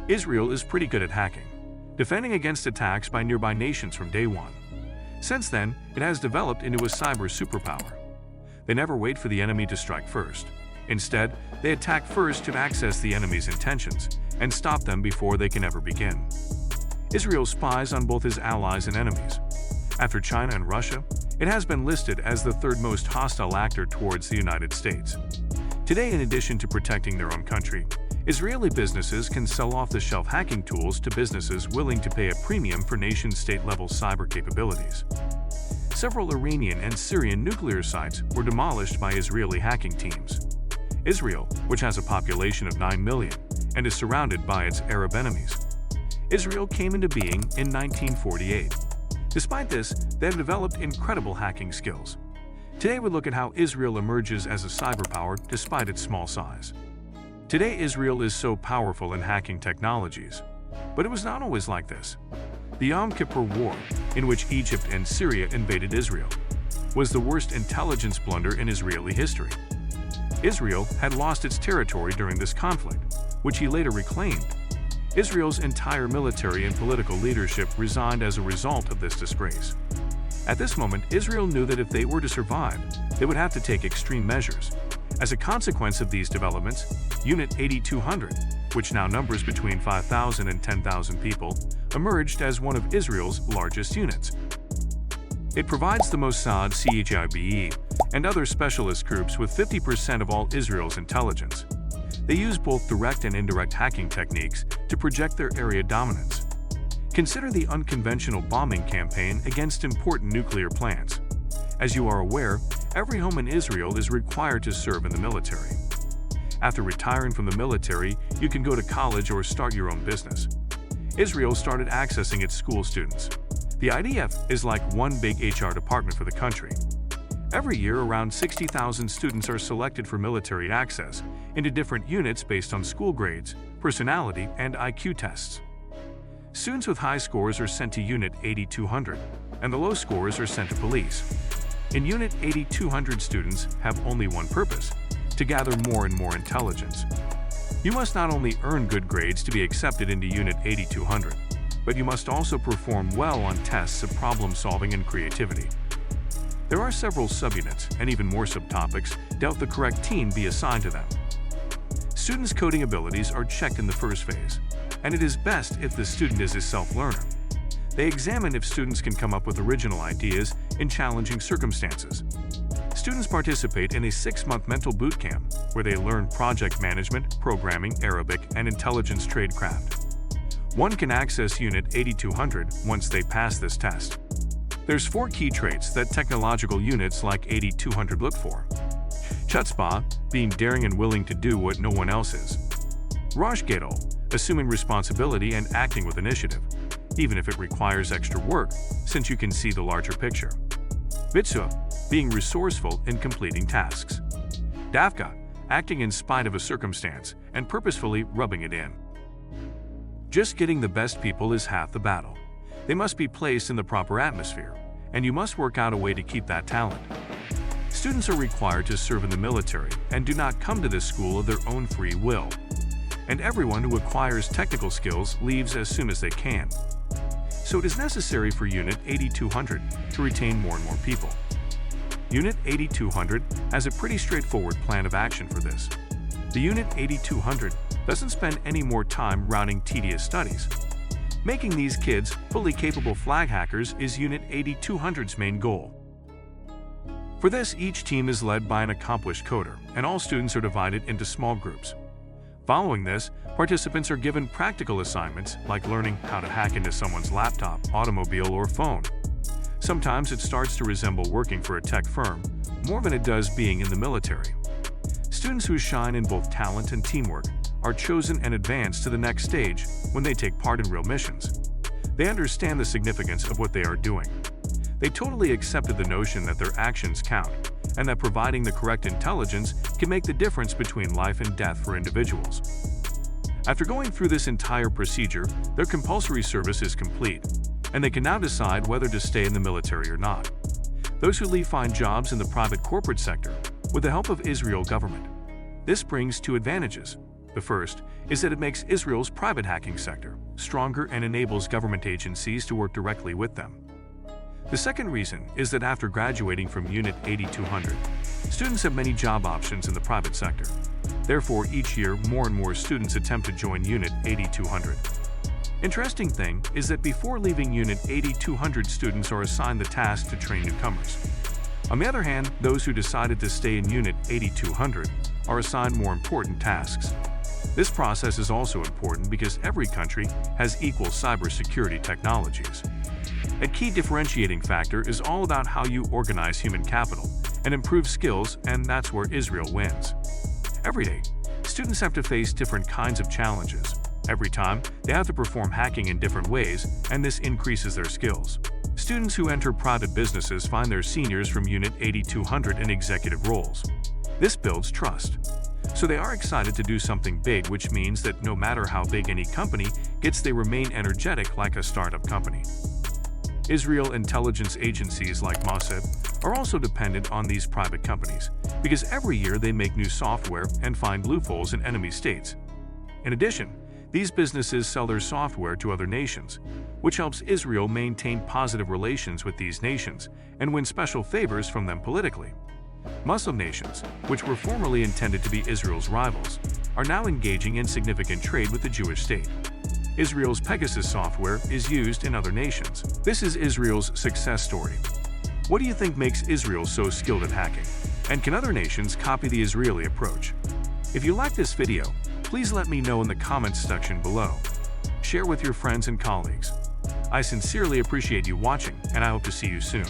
Israel is pretty good at hacking, defending against attacks by nearby nations from day one. Since then, it has developed into a cyber superpower. They never wait for the enemy to strike first. Instead, they attack first to access the enemy's intentions and stop them before they can ever begin. Israel spies on both its allies and enemies. After China and Russia, it has been listed as the third most hostile actor towards the United States. Today, in addition to protecting their own country, Israeli businesses can sell off-the-shelf hacking tools to businesses willing to pay a premium for nation-state-level cyber capabilities. Several Iranian and Syrian nuclear sites were demolished by Israeli hacking teams. Israel, which has a population of 9 million and is surrounded by its Arab enemies. Israel came into being in 1948. Despite this, they have developed incredible hacking skills. Today we look at how Israel emerges as a cyberpower despite its small size. Today Israel is so powerful in hacking technologies, but it was not always like this. The Yom Kippur War, in which Egypt and Syria invaded Israel, was the worst intelligence blunder in Israeli history. Israel had lost its territory during this conflict, which he later reclaimed. Israel's entire military and political leadership resigned as a result of this disgrace. At this moment, Israel knew that if they were to survive, they would have to take extreme measures. As a consequence of these developments, Unit 8200, which now numbers between 5,000 and 10,000 people, emerged as one of Israel's largest units. It provides the Mossad, CHIBE, and other specialist groups with 50% of all Israel's intelligence. They use both direct and indirect hacking techniques to project their area dominance. Consider the unconventional bombing campaign against important nuclear plants. As you are aware, every home in Israel is required to serve in the military. After retiring from the military, you can go to college or start your own business. Israel started accessing its school students. The IDF is like one big HR department for the country. Every year, around 60,000 students are selected for military access into different units based on school grades, personality, and IQ tests. Students with high scores are sent to Unit 8200, and the low scores are sent to police. In Unit 8200, students have only one purpose: to gather more and more intelligence. You must not only earn good grades to be accepted into Unit 8200, but you must also perform well on tests of problem-solving and creativity. There are several subunits and even more subtopics to help the correct team be assigned to them. Students' coding abilities are checked in the first phase, and it is best if the student is a self-learner. They examine if students can come up with original ideas in challenging circumstances. Students participate in a 6-month mental boot camp where they learn project management, programming, Arabic, and intelligence tradecraft. One can access Unit 8200 once they pass this test. There's 4 key traits that technological units like 8200 look for. Chutzpah, being daring and willing to do what no one else is. Rosh Gadol, assuming responsibility and acting with initiative, even if it requires extra work, since you can see the larger picture. Bitzua, being resourceful in completing tasks. Davka, acting in spite of a circumstance and purposefully rubbing it in. Just getting the best people is half the battle. They must be placed in the proper atmosphere, and you must work out a way to keep that talent. Students are required to serve in the military and do not come to this school of their own free will. And everyone who acquires technical skills leaves as soon as they can. So it is necessary for Unit 8200 to retain more and more people. Unit 8200 has a pretty straightforward plan of action for this. The Unit 8200 doesn't spend any more time routing tedious studies. Making these kids fully capable flag hackers is Unit 8200's main goal. For this, each team is led by an accomplished coder, and all students are divided into small groups. Following this, participants are given practical assignments like learning how to hack into someone's laptop, automobile, or phone. Sometimes it starts to resemble working for a tech firm more than it does being in the military. Students who shine in both talent and teamwork are chosen and advanced to the next stage when they take part in real missions. They understand the significance of what they are doing. They totally accepted the notion that their actions count, and that providing the correct intelligence can make the difference between life and death for individuals. After going through this entire procedure, their compulsory service is complete, and they can now decide whether to stay in the military or not. Those who leave find jobs in the private corporate sector with the help of Israel government. This brings 2 advantages. The first is that it makes Israel's private hacking sector stronger and enables government agencies to work directly with them. The second reason is that after graduating from Unit 8200, students have many job options in the private sector. Therefore, each year, more and more students attempt to join Unit 8200. Interesting thing is that before leaving Unit 8200, students are assigned the task to train newcomers. On the other hand, those who decided to stay in Unit 8200 are assigned more important tasks. This process is also important because every country has equal cybersecurity technologies. A key differentiating factor is all about how you organize human capital and improve skills, and that's where Israel wins. Every day, students have to face different kinds of challenges. Every time, they have to perform hacking in different ways, and this increases their skills. Students who enter private businesses find their seniors from Unit 8200 in executive roles. This builds trust. So they are excited to do something big, which means that no matter how big any company gets, they remain energetic like a startup company. Israel intelligence agencies like Mossad are also dependent on these private companies because every year they make new software and find loopholes in enemy states. In addition, these businesses sell their software to other nations, which helps Israel maintain positive relations with these nations and win special favors from them politically. Muslim nations, which were formerly intended to be Israel's rivals, are now engaging in significant trade with the Jewish state. Israel's Pegasus software is used in other nations. This is Israel's success story. What do you think makes Israel so skilled at hacking? And can other nations copy the Israeli approach? If you like this video, please let me know in the comments section below. Share with your friends and colleagues. I sincerely appreciate you watching, and I hope to see you soon.